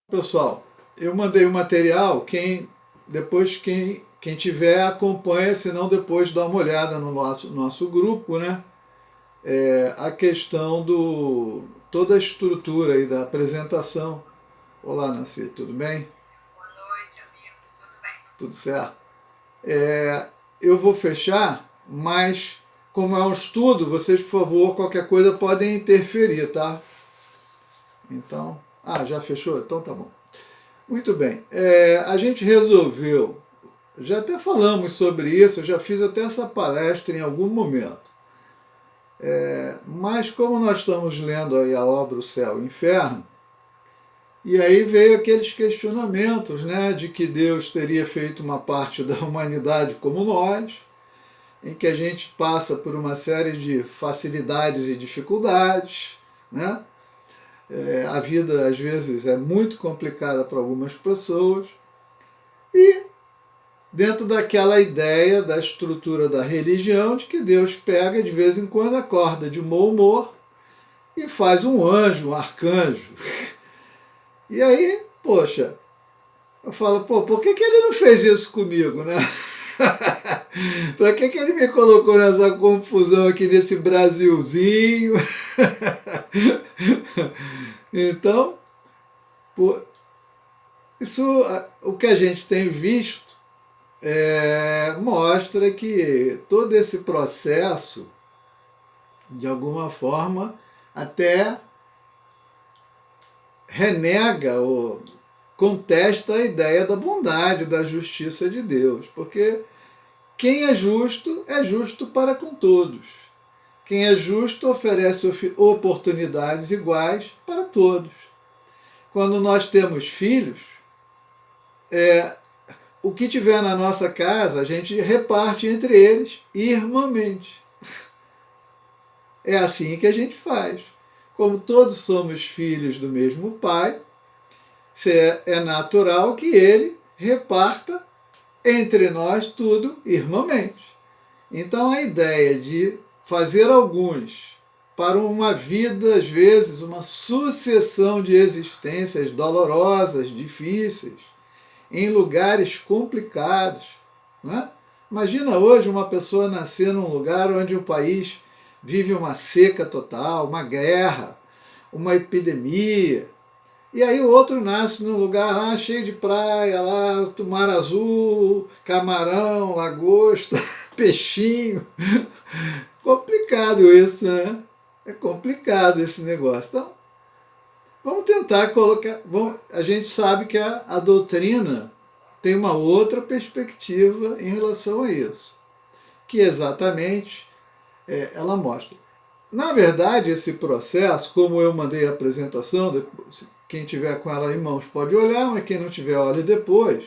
Pessoal, eu mandei o material, quem tiver acompanha, senão depois dá uma olhada no nosso grupo, né? A questão toda a estrutura aí da apresentação. Olá, Nancy, tudo bem? Boa noite, amigos. Tudo bem? Tudo certo? Eu vou fechar, mas como é um estudo, vocês, por favor, qualquer coisa podem interferir, tá? Então, já fechou? Então tá bom. Muito bem. A gente resolveu, já até falamos sobre isso, eu já fiz até essa palestra em algum momento. Mas como nós estamos lendo aí a obra O Céu e o Inferno, e aí veio aqueles questionamentos, né, de que Deus teria feito uma parte da humanidade como nós, em que a gente passa por uma série de facilidades e dificuldades, né? A vida às vezes é muito complicada para algumas pessoas, e dentro daquela ideia da estrutura da religião de que Deus pega de vez em quando, acorda de mau humor e faz um anjo, um arcanjo. E aí, poxa, eu falo, por que ele não fez isso comigo, né? Para que ele me colocou nessa confusão aqui nesse Brasilzinho? Então, pô, isso, o que a gente tem visto mostra que todo esse processo, de alguma forma, até renega ou contesta a ideia da bondade, da justiça de Deus. Porque quem é justo para com todos. Quem é justo oferece oportunidades iguais para todos. Quando nós temos filhos, o que tiver na nossa casa, a gente reparte entre eles irmãmente. É assim que a gente faz. Como todos somos filhos do mesmo pai, é natural que ele reparta entre nós tudo irmãmente. Então a ideia de fazer alguns para uma vida, às vezes, uma sucessão de existências dolorosas, difíceis, em lugares complicados. Né? Imagina hoje uma pessoa nascer num lugar onde o país vive uma seca total, uma guerra, uma epidemia. E aí o outro nasce num lugar lá cheio de praia, lá mar azul, camarão, lagosta, peixinho. Complicado isso, né? É complicado esse negócio. Então, vamos tentar colocar. A gente sabe que a doutrina tem uma outra perspectiva em relação a isso, que exatamente ela mostra. Na verdade, esse processo, como eu mandei a apresentação, quem tiver com ela em mãos pode olhar, mas quem não tiver, olhe depois.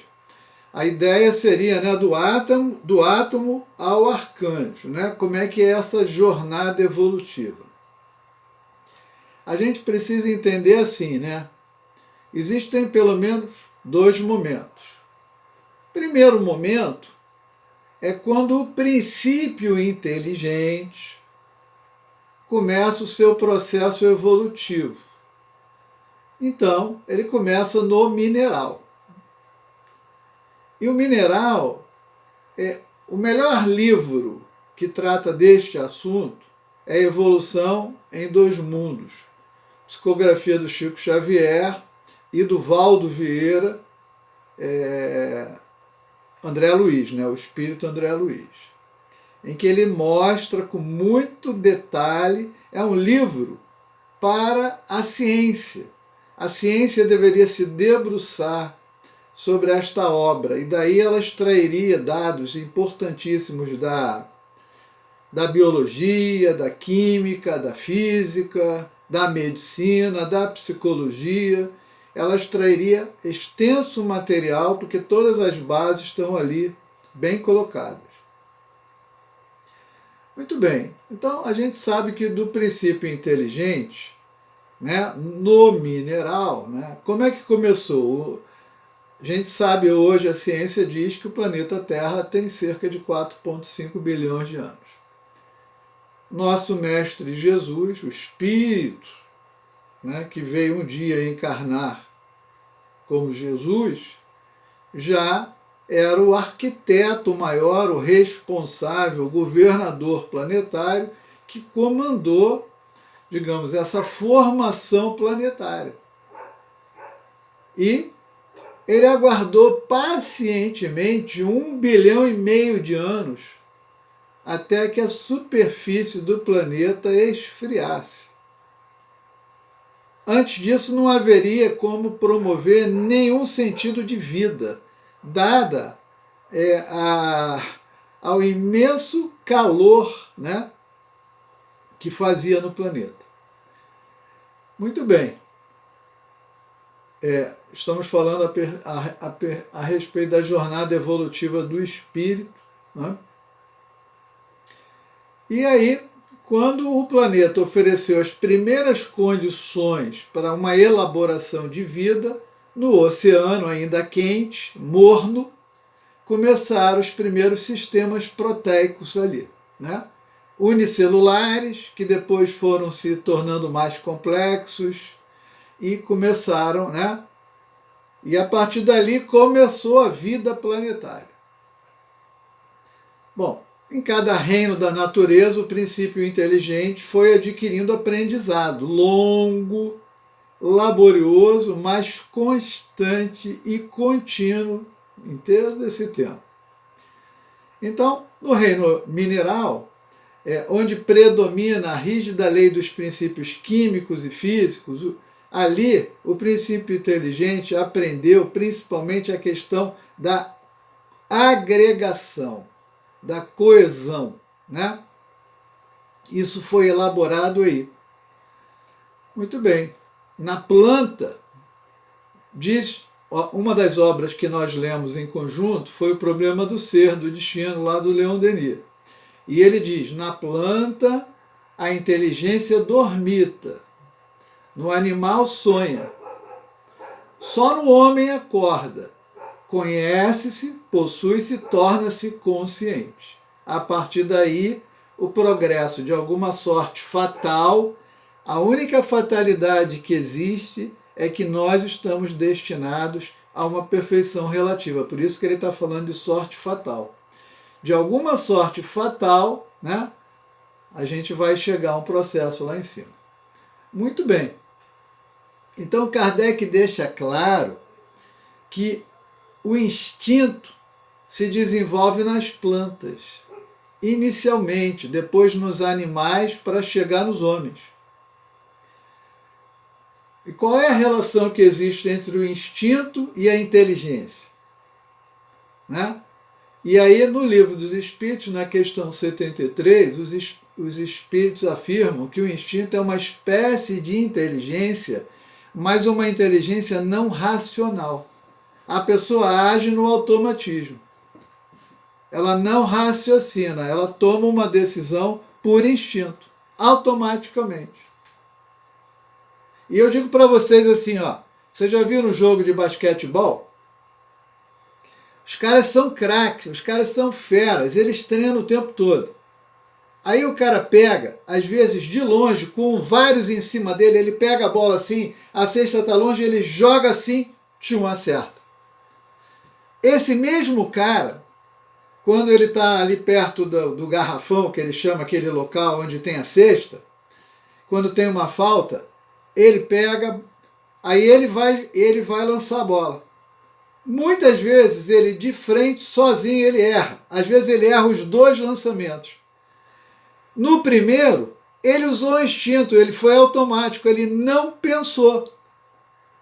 A ideia seria, né, do átomo ao arcanjo, né? Como é que é essa jornada evolutiva? A gente precisa entender assim, né? Existem pelo menos dois momentos. Primeiro momento é quando o princípio inteligente começa o seu processo evolutivo. Então, ele começa no mineral. E o mineral o melhor livro que trata deste assunto é Evolução em Dois Mundos, psicografia do Chico Xavier e do Valdo Vieira, André Luiz, né, o espírito André Luiz, em que ele mostra com muito detalhe, é um livro para a ciência. A ciência deveria se debruçar sobre esta obra, e daí ela extrairia dados importantíssimos da biologia, da química, da física, da medicina, da psicologia. Ela extrairia extenso material, porque todas as bases estão ali bem colocadas. Muito bem, então a gente sabe que do princípio inteligente, né, no mineral, né, como é que começou? A gente sabe hoje, a ciência diz que o planeta Terra tem cerca de 4,5 bilhões de anos. Nosso Mestre Jesus, o Espírito, né, que veio um dia encarnar como Jesus, já era o arquiteto maior, o responsável, o governador planetário que comandou, digamos, essa formação planetária. E ele aguardou pacientemente 1,5 bilhão de anos até que a superfície do planeta esfriasse. Antes disso, não haveria como promover nenhum sentido de vida, dada ao imenso calor, né, que fazia no planeta. Muito bem. Estamos falando a respeito da jornada evolutiva do espírito, né? E aí, quando o planeta ofereceu as primeiras condições para uma elaboração de vida, no oceano ainda quente, morno, começaram os primeiros sistemas proteicos ali, né? Unicelulares, que depois foram se tornando mais complexos e começaram, né? E a partir dali começou a vida planetária. Bom, em cada reino da natureza, o princípio inteligente foi adquirindo aprendizado longo, laborioso, mas constante e contínuo em todo esse tempo. Então, no reino mineral, onde predomina a rígida lei dos princípios químicos e físicos, ali o princípio inteligente aprendeu principalmente a questão da agregação, da coesão, né? Isso foi elaborado aí. Muito bem. Na planta, diz, uma das obras que nós lemos em conjunto foi O Problema do Ser, do Destino, lá do Leon Denis. E ele diz, na planta a inteligência dormita, no animal sonha, só no homem acorda, conhece-se, possui-se, torna-se consciente. A partir daí, o progresso de alguma sorte fatal, a única fatalidade que existe é que nós estamos destinados a uma perfeição relativa. Por isso que ele está falando de sorte fatal. De alguma sorte fatal, né, a gente vai chegar a um processo lá em cima. Muito bem. Então Kardec deixa claro que o instinto se desenvolve nas plantas, inicialmente, depois nos animais, para chegar nos homens. E qual é a relação que existe entre o instinto e a inteligência? Né? E aí, no Livro dos Espíritos, na questão 73, os espíritos afirmam que o instinto é uma espécie de inteligência, mas uma inteligência não racional. A pessoa age no automatismo. Ela não raciocina, ela toma uma decisão por instinto, automaticamente. E eu digo para vocês assim, vocês já viram um jogo de basquetebol? Os caras são craques, os caras são feras, eles treinam o tempo todo. Aí o cara pega, às vezes de longe, com vários em cima dele, ele pega a bola assim, a cesta está longe, ele joga assim, acerta. Esse mesmo cara, quando ele está ali perto do garrafão, que ele chama aquele local onde tem a cesta, quando tem uma falta, ele pega, aí ele vai lançar a bola. Muitas vezes ele de frente, sozinho, ele erra. Às vezes ele erra os dois lançamentos. No primeiro, ele usou o instinto, ele foi automático, ele não pensou.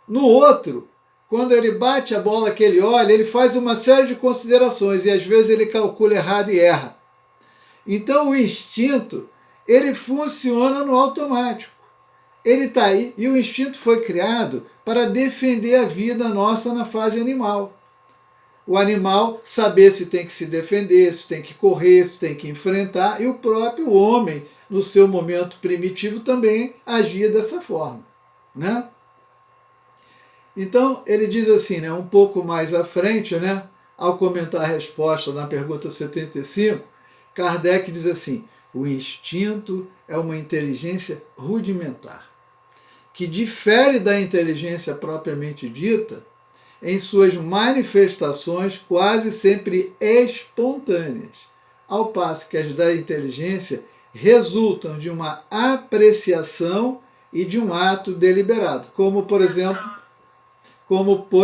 No outro, quando ele bate a bola que ele olha, ele faz uma série de considerações e às vezes ele calcula errado e erra. Então o instinto, ele funciona no automático. Ele está aí e o instinto foi criado para defender a vida nossa na fase animal. O animal saber se tem que se defender, se tem que correr, se tem que enfrentar, e o próprio homem, no seu momento primitivo, também agia dessa forma, né? Então, ele diz assim, né, um pouco mais à frente, né, ao comentar a resposta na pergunta 75, Kardec diz assim, o instinto é uma inteligência rudimentar, que difere da inteligência propriamente dita, em suas manifestações quase sempre espontâneas, ao passo que as da inteligência resultam de uma apreciação e de um ato deliberado, como por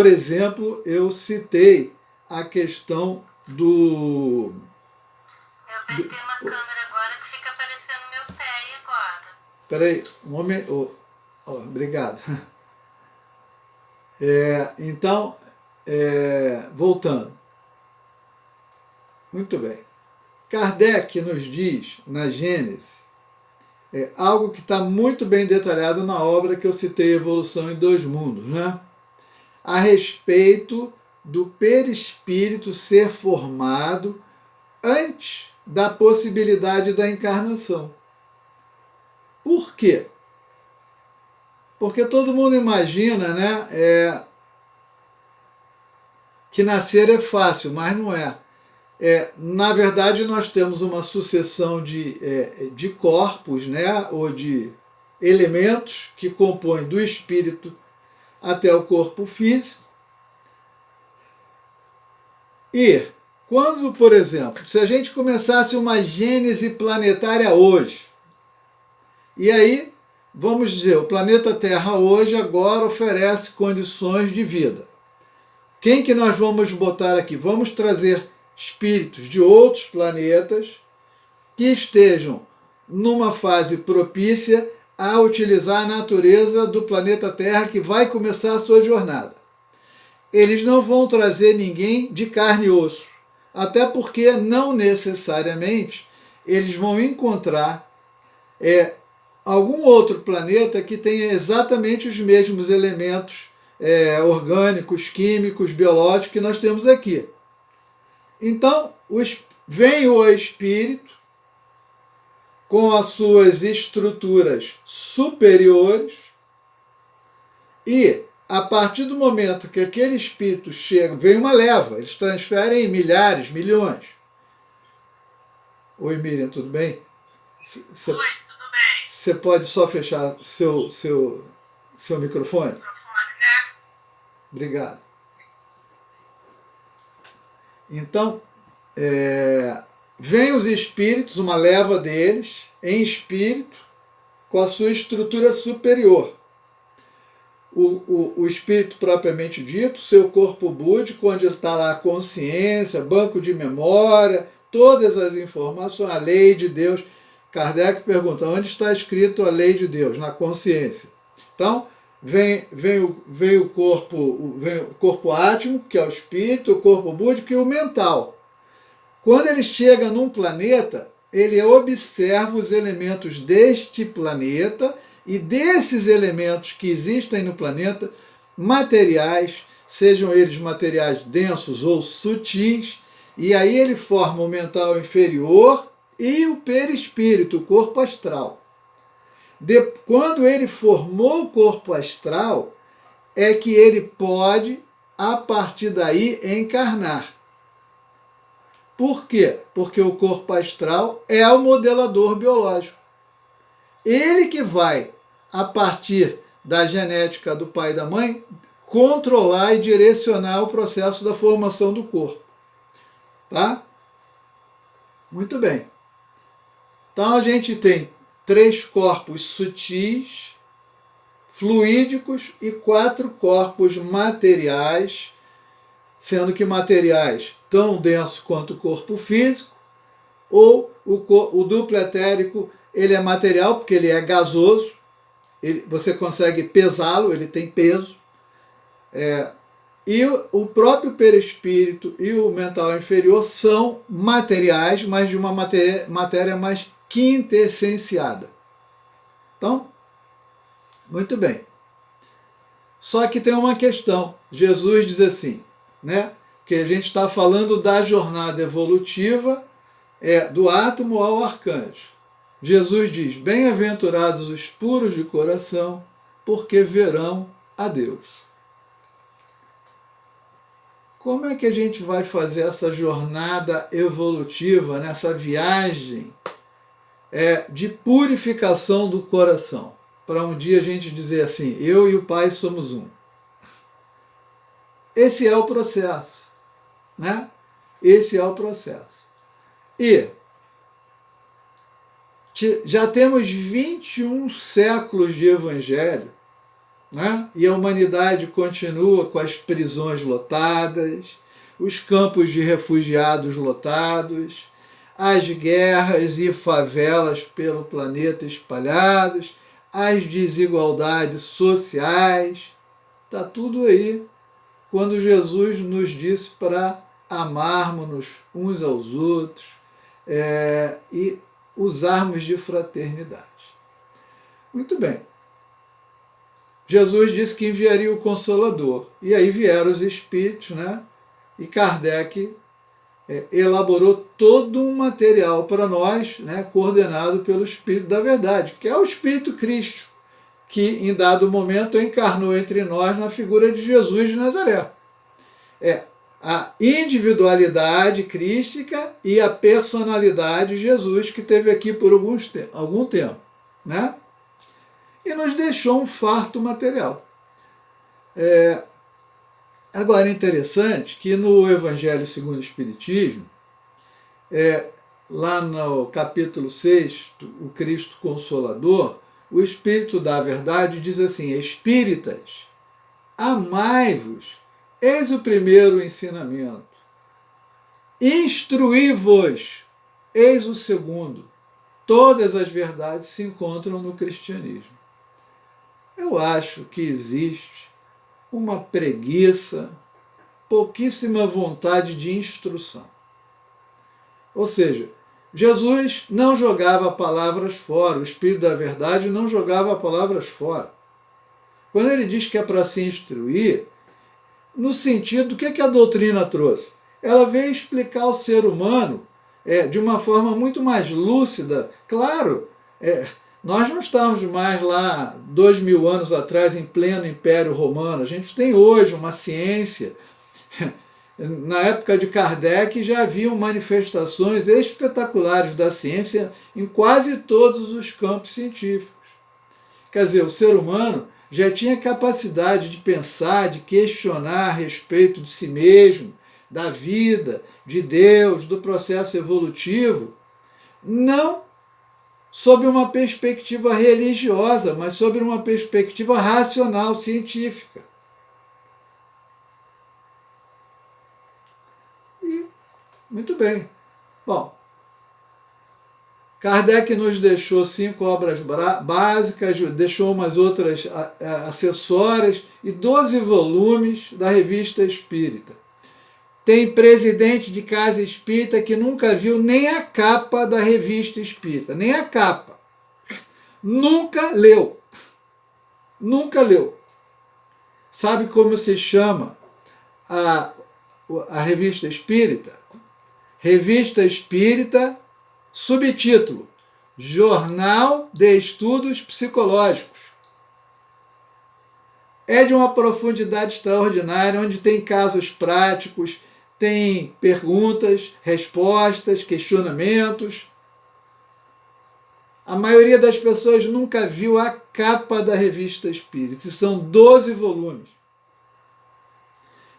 exemplo eu citei a questão do... Eu apertei uma câmera agora que fica aparecendo meu pé e agora. Peraí, um momento. Obrigado. Então, voltando. Muito bem. Kardec nos diz, na Gênese, algo que está muito bem detalhado na obra que eu citei, Evolução em Dois Mundos, né? A respeito do perispírito ser formado antes da possibilidade da encarnação. Por quê? Porque todo mundo imagina, né, que nascer é fácil, mas não é. Na verdade, nós temos uma sucessão de corpos, né, ou de elementos que compõem do espírito até o corpo físico. E quando, por exemplo, se a gente começasse uma gênese planetária hoje, e aí, vamos dizer, o planeta Terra hoje agora oferece condições de vida. Quem que nós vamos botar aqui? Vamos trazer espíritos de outros planetas que estejam numa fase propícia a utilizar a natureza do planeta Terra que vai começar a sua jornada. Eles não vão trazer ninguém de carne e osso, até porque não necessariamente eles vão encontrar algum outro planeta que tenha exatamente os mesmos elementos orgânicos, químicos, biológicos que nós temos aqui. Então, vem o espírito com as suas estruturas superiores e, a partir do momento que aquele espírito chega, vem uma leva, eles transferem milhares, milhões. Oi, Miriam, tudo bem? Oi, tudo bem. Você pode só fechar seu microfone? Microfone, né? Obrigado. Então, vem os espíritos, uma leva deles, em espírito, com a sua estrutura superior. O espírito propriamente dito, seu corpo búdico, onde está lá a consciência, banco de memória, todas as informações, a lei de Deus. Kardec pergunta, onde está escrito a lei de Deus? Na consciência. Então, vem o corpo átmico, que é o espírito, o corpo búdico e o mental. Quando ele chega num planeta, ele observa os elementos deste planeta e desses elementos que existem no planeta, materiais, sejam eles materiais densos ou sutis, e aí ele forma o mental inferior e o perispírito, o corpo astral. Quando ele formou o corpo astral, é que ele pode, a partir daí, encarnar. Por quê? Porque o corpo astral é o modelador biológico. Ele que vai, a partir da genética do pai e da mãe, controlar e direcionar o processo da formação do corpo. Tá? Muito bem. Então a gente tem 3 corpos sutis, fluídicos e 4 corpos materiais, sendo que materiais tão densos quanto o corpo físico, ou o duplo etérico, ele é material porque ele é gasoso, você consegue pesá-lo, ele tem peso, e o próprio perispírito e o mental inferior são materiais, mas de uma matéria mais quintessenciada. Então, muito bem. Só que tem uma questão. Jesus diz assim, né, que a gente está falando da jornada evolutiva do átomo ao arcanjo. Jesus diz, bem-aventurados os puros de coração, porque verão a Deus. Como é que a gente vai fazer essa jornada evolutiva, nessa viagem de purificação do coração? Para um dia a gente dizer assim, eu e o Pai somos um. Esse é o processo, né? Esse é o processo. E já temos 21 séculos de evangelho, né? E a humanidade continua com as prisões lotadas, os campos de refugiados lotados, as guerras e favelas pelo planeta espalhados, as desigualdades sociais. Está tudo aí quando Jesus nos disse para amarmos-nos uns aos outros e usarmos de fraternidade. Muito bem. Jesus disse que enviaria o Consolador. E aí vieram os Espíritos, né? E Kardec elaborou todo um material para nós, né? Coordenado pelo Espírito da Verdade, que é o Espírito Cristo, que em dado momento encarnou entre nós na figura de Jesus de Nazaré. A individualidade crística e a personalidade de Jesus, que esteve aqui por algum tempo, né? E nos deixou um farto material. Agora, é interessante que no Evangelho segundo o Espiritismo, lá no capítulo 6, o Cristo Consolador, o Espírito da Verdade diz assim: Espíritas, amai-vos, eis o primeiro ensinamento. Instruí-vos, eis o segundo. Todas as verdades se encontram no cristianismo. Eu acho que existe uma preguiça, pouquíssima vontade de instrução. Ou seja, Jesus não jogava palavras fora, o Espírito da Verdade não jogava palavras fora. Quando ele diz que é para se instruir, no sentido do que a doutrina trouxe? Ela veio explicar o ser humano de uma forma muito mais lúcida. Claro, nós não estamos mais lá 2000 anos atrás em pleno Império Romano. A gente tem hoje uma ciência. Na época de Kardec já haviam manifestações espetaculares da ciência em quase todos os campos científicos. Quer dizer, o ser humano já tinha capacidade de pensar, de questionar a respeito de si mesmo, da vida, de Deus, do processo evolutivo, não sob uma perspectiva religiosa, mas sob uma perspectiva racional, científica. E, muito bem. Bom, Kardec nos deixou 5 obras básicas, deixou umas outras acessórias e 12 volumes da Revista Espírita. Tem presidente de casa espírita que nunca viu nem a capa da Revista Espírita, nem a capa. Nunca leu. Nunca leu. Sabe como se chama a Revista Espírita? Revista Espírita, subtítulo: Jornal de Estudos Psicológicos. É de uma profundidade extraordinária, onde tem casos práticos, tem perguntas, respostas, questionamentos. A maioria das pessoas nunca viu a capa da Revista Espírita. São 12 volumes.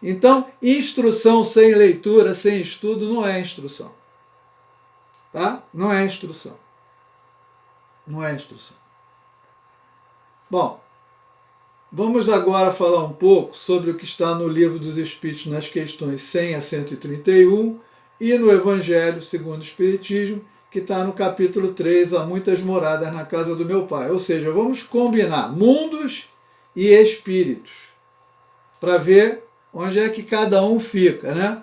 Então, instrução sem leitura, sem estudo, não é instrução. Tá? Não é instrução. Não é instrução. Bom, vamos agora falar um pouco sobre o que está no Livro dos Espíritos, nas questões 100 a 131, e no Evangelho segundo o Espiritismo, que está no capítulo 3, Há Muitas Moradas na Casa do Meu Pai. Ou seja, vamos combinar mundos e espíritos, para ver onde é que cada um fica, né?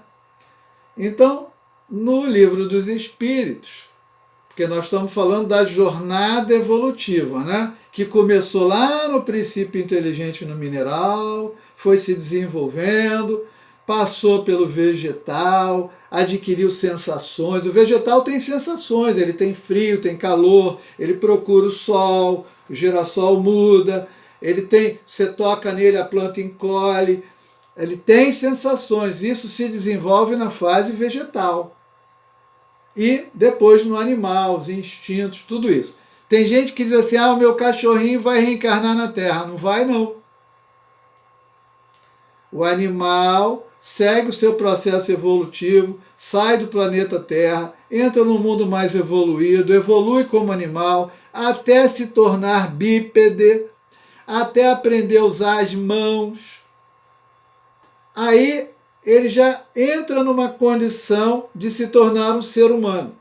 Então, no Livro dos Espíritos, porque nós estamos falando da jornada evolutiva, né? Que começou lá no princípio inteligente no mineral, foi se desenvolvendo, passou pelo vegetal, adquiriu sensações. O vegetal tem sensações, ele tem frio, tem calor, ele procura o sol, o girassol muda, você toca nele, a planta encolhe, ele tem sensações. Isso se desenvolve na fase vegetal. E depois no animal, os instintos, tudo isso. Tem gente que diz assim: o meu cachorrinho vai reencarnar na Terra. Não vai, não. O animal segue o seu processo evolutivo, sai do planeta Terra, entra num mundo mais evoluído, evolui como animal, até se tornar bípede, até aprender a usar as mãos. Aí ele já entra numa condição de se tornar um ser humano.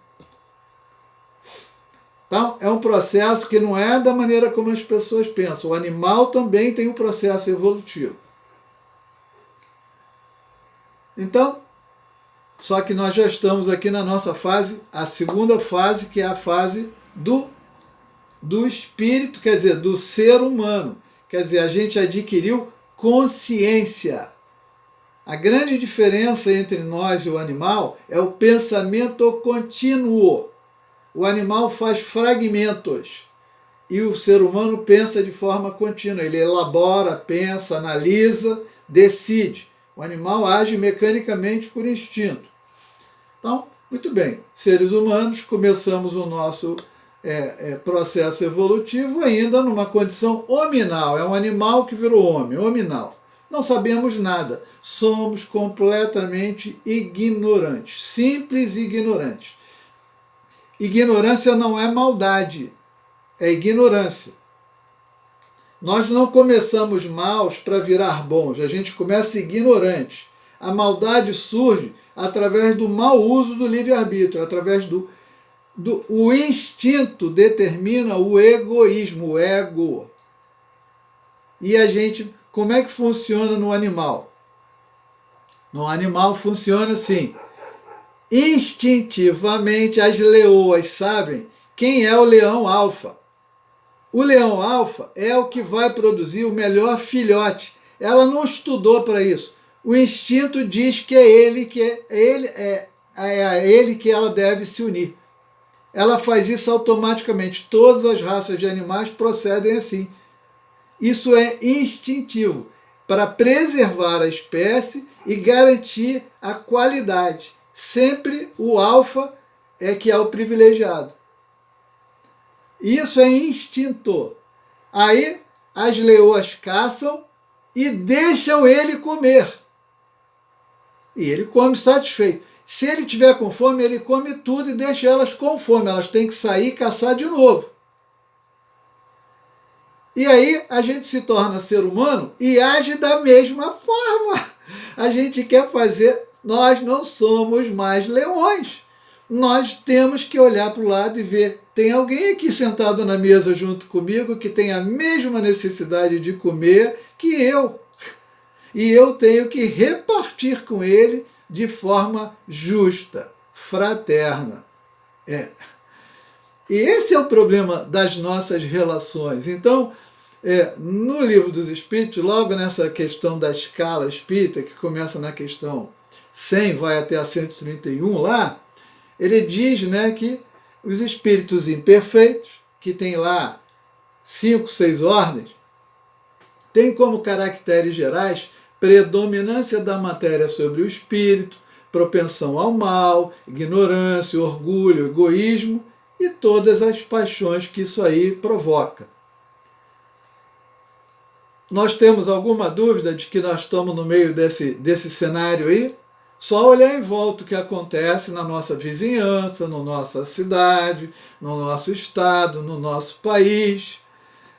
Então, é um processo que não é da maneira como as pessoas pensam. O animal também tem um processo evolutivo. Então, só que nós já estamos aqui na nossa fase, a segunda fase, que é a fase do espírito, quer dizer, do ser humano. Quer dizer, a gente adquiriu consciência. A grande diferença entre nós e o animal é o pensamento contínuo. O animal faz fragmentos e o ser humano pensa de forma contínua. Ele elabora, pensa, analisa, decide. O animal age mecanicamente por instinto. Então, muito bem, seres humanos, começamos o nosso processo evolutivo ainda numa condição hominal. É um animal que virou homem, hominal. Não sabemos nada, somos completamente ignorantes, simples ignorantes. Ignorância não é maldade, é ignorância. Nós não começamos maus para virar bons, a gente começa ignorante. A maldade surge através do mau uso do livre-arbítrio, através o instinto determina o egoísmo, o ego. E a gente, como é que funciona no animal? No animal funciona assim. Instintivamente as leoas sabem quem é o leão alfa. O leão alfa é o que vai produzir o melhor filhote. Ela não estudou para isso. O instinto diz que é a ele que ela deve se unir. Ela faz isso automaticamente. Todas as raças de animais procedem assim. Isso é instintivo, para preservar a espécie e garantir a qualidade. Sempre o alfa é que é o privilegiado. Isso é instinto. Aí as leoas caçam e deixam ele comer. E ele come satisfeito. Se ele tiver com fome, ele come tudo e deixa elas com fome. Elas têm que sair e caçar de novo. E aí a gente se torna ser humano e age da mesma forma. A gente quer fazer... Nós não somos mais leões. Nós temos que olhar para o lado e ver, tem alguém aqui sentado na mesa junto comigo que tem a mesma necessidade de comer que eu. E eu tenho que repartir com ele de forma justa, fraterna. E esse é o problema das nossas relações. Então, no Livro dos Espíritos, logo nessa questão da escala espírita, que começa na questão 100, vai até a 131 lá, ele diz, né, que os espíritos imperfeitos, que tem lá 5, 6 ordens, tem como caracteres gerais predominância da matéria sobre o espírito, propensão ao mal, ignorância, orgulho, egoísmo e todas as paixões que isso aí provoca. Nós temos alguma dúvida de que nós estamos no meio desse cenário aí? Só olhar em volta o que acontece na nossa vizinhança, na nossa cidade, no nosso estado, no nosso país,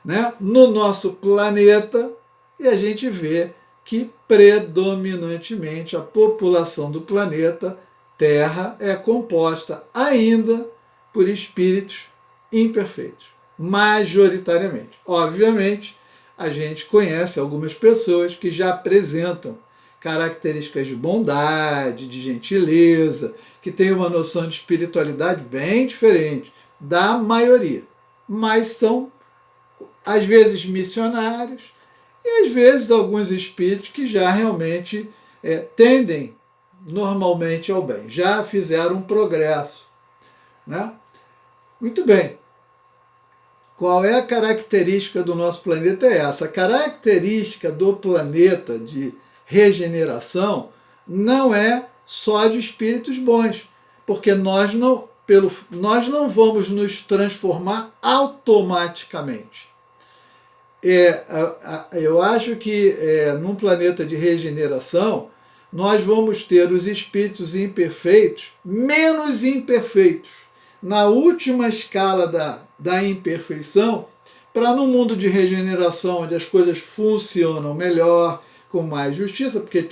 né? No nosso planeta, e a gente vê que predominantemente a população do planeta Terra é composta ainda por espíritos imperfeitos, majoritariamente. Obviamente, a gente conhece algumas pessoas que já apresentam características de bondade, de gentileza, que têm uma noção de espiritualidade bem diferente da maioria, mas são, às vezes, missionários e, às vezes, alguns espíritos que já realmente tendem normalmente ao bem, já fizeram um progresso, né? Muito bem. Qual é a característica do nosso planeta? É essa. A característica do planeta de regeneração não é só de espíritos bons, porque nós não vamos nos transformar automaticamente. eu acho que num planeta de regeneração, nós vamos ter os espíritos imperfeitos menos imperfeitos, na última escala da imperfeição, para num mundo de regeneração, onde as coisas funcionam melhor, com mais justiça, porque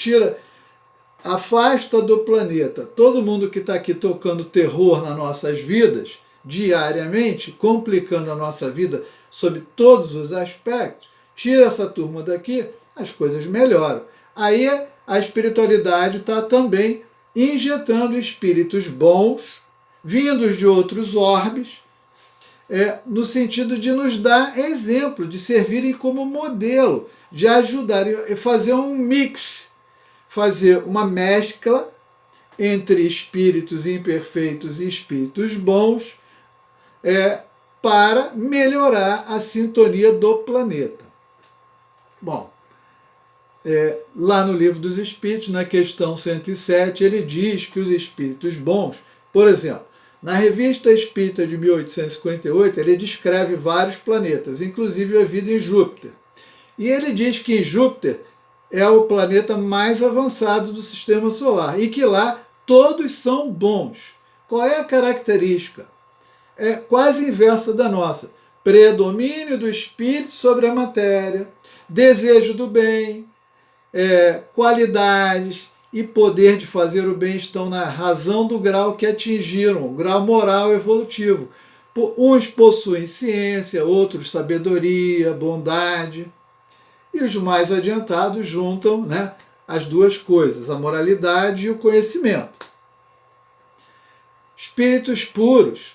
afasta do planeta todo mundo que está aqui tocando terror nas nossas vidas, diariamente, complicando a nossa vida sob todos os aspectos, tira essa turma daqui, as coisas melhoram. Aí a espiritualidade está também injetando espíritos bons, vindos de outros orbes, no sentido de nos dar exemplo, de servirem como modelo, de ajudarem a fazer um mix, fazer uma mescla entre espíritos imperfeitos e espíritos bons, para melhorar a sintonia do planeta. Bom, lá no Livro dos Espíritos, na questão 107, ele diz que os espíritos bons, por exemplo, na Revista Espírita de 1858, ele descreve vários planetas, inclusive a vida em Júpiter. E ele diz que Júpiter é o planeta mais avançado do Sistema Solar e que lá todos são bons. Qual é a característica? É quase inversa da nossa. Predomínio do espírito sobre a matéria, desejo do bem, qualidades e poder de fazer o bem estão na razão do grau que atingiram, o grau moral evolutivo. Uns possuem ciência, outros sabedoria, bondade. E os mais adiantados juntam, as duas coisas, a moralidade e o conhecimento. Espíritos puros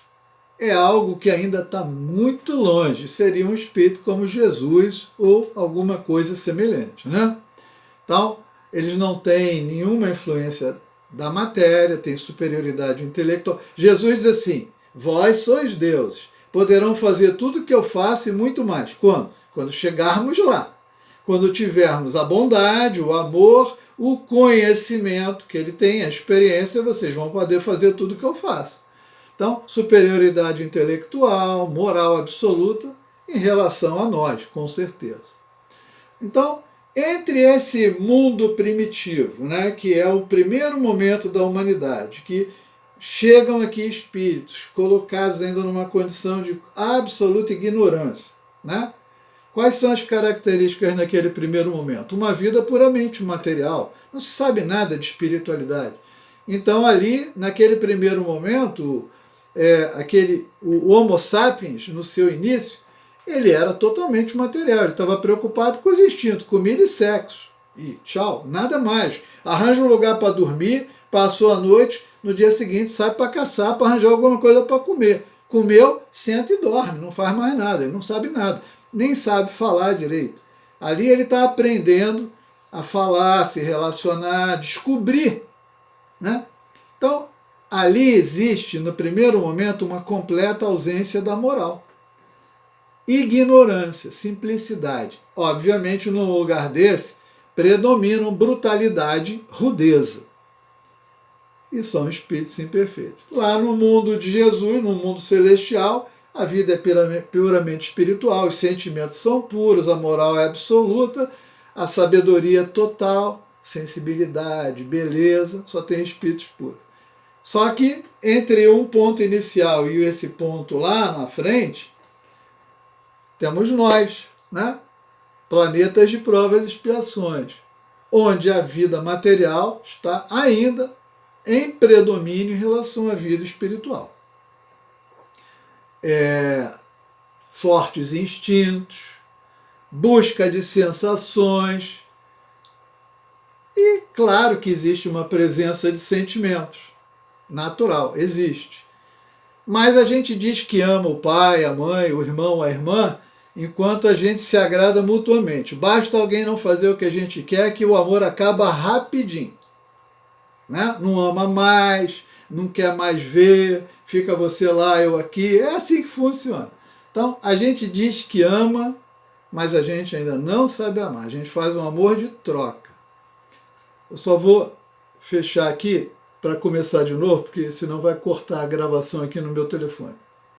é algo que ainda está muito longe. Seria um espírito como Jesus ou alguma coisa semelhante. Então, eles não têm nenhuma influência da matéria, têm superioridade intelectual. Jesus diz assim, vós sois deuses, poderão fazer tudo o que eu faço e muito mais. Quando? Quando chegarmos lá. Quando tivermos a bondade, o amor, o conhecimento que ele tem, a experiência, vocês vão poder fazer tudo o que eu faço. Então, superioridade intelectual, moral absoluta em relação a nós, com certeza. Então, entre esse mundo primitivo, que é o primeiro momento da humanidade, que chegam aqui espíritos colocados ainda numa condição de absoluta ignorância, quais são as características naquele primeiro momento? Uma vida puramente material, não se sabe nada de espiritualidade. Então ali, naquele primeiro momento, o Homo sapiens, no seu início, ele era totalmente material, ele estava preocupado com os instintos, comida e sexo. E tchau, nada mais. Arranja um lugar para dormir, passou a noite, no dia seguinte sai para caçar, para arranjar alguma coisa para comer. Comeu, senta e dorme, não faz mais nada, ele não sabe nada, nem sabe falar direito. Ali ele está aprendendo a falar, se relacionar, descobrir. Então, ali existe, no primeiro momento, uma completa ausência da moral. Ignorância, simplicidade. Obviamente, num lugar desse, predominam brutalidade, rudeza. E são espíritos imperfeitos. Lá no mundo de Jesus, no mundo celestial, a vida é puramente espiritual, os sentimentos são puros, a moral é absoluta, a sabedoria total, sensibilidade, beleza, só tem espíritos puros. Só que entre um ponto inicial e esse ponto lá na frente, temos nós, planetas de provas e expiações, onde a vida material está ainda em predomínio em relação à vida espiritual. Fortes instintos, busca de sensações, e claro que existe uma presença de sentimentos, natural, existe. Mas a gente diz que ama o pai, a mãe, o irmão, a irmã, enquanto a gente se agrada mutuamente. Basta alguém não fazer o que a gente quer que o amor acaba rapidinho. Não ama mais, não quer mais ver, fica você lá, eu aqui. É assim que funciona. Então, a gente diz que ama, mas a gente ainda não sabe amar. A gente faz um amor de troca. Eu só vou fechar aqui para começar de novo, porque senão vai cortar a gravação aqui no meu telefone.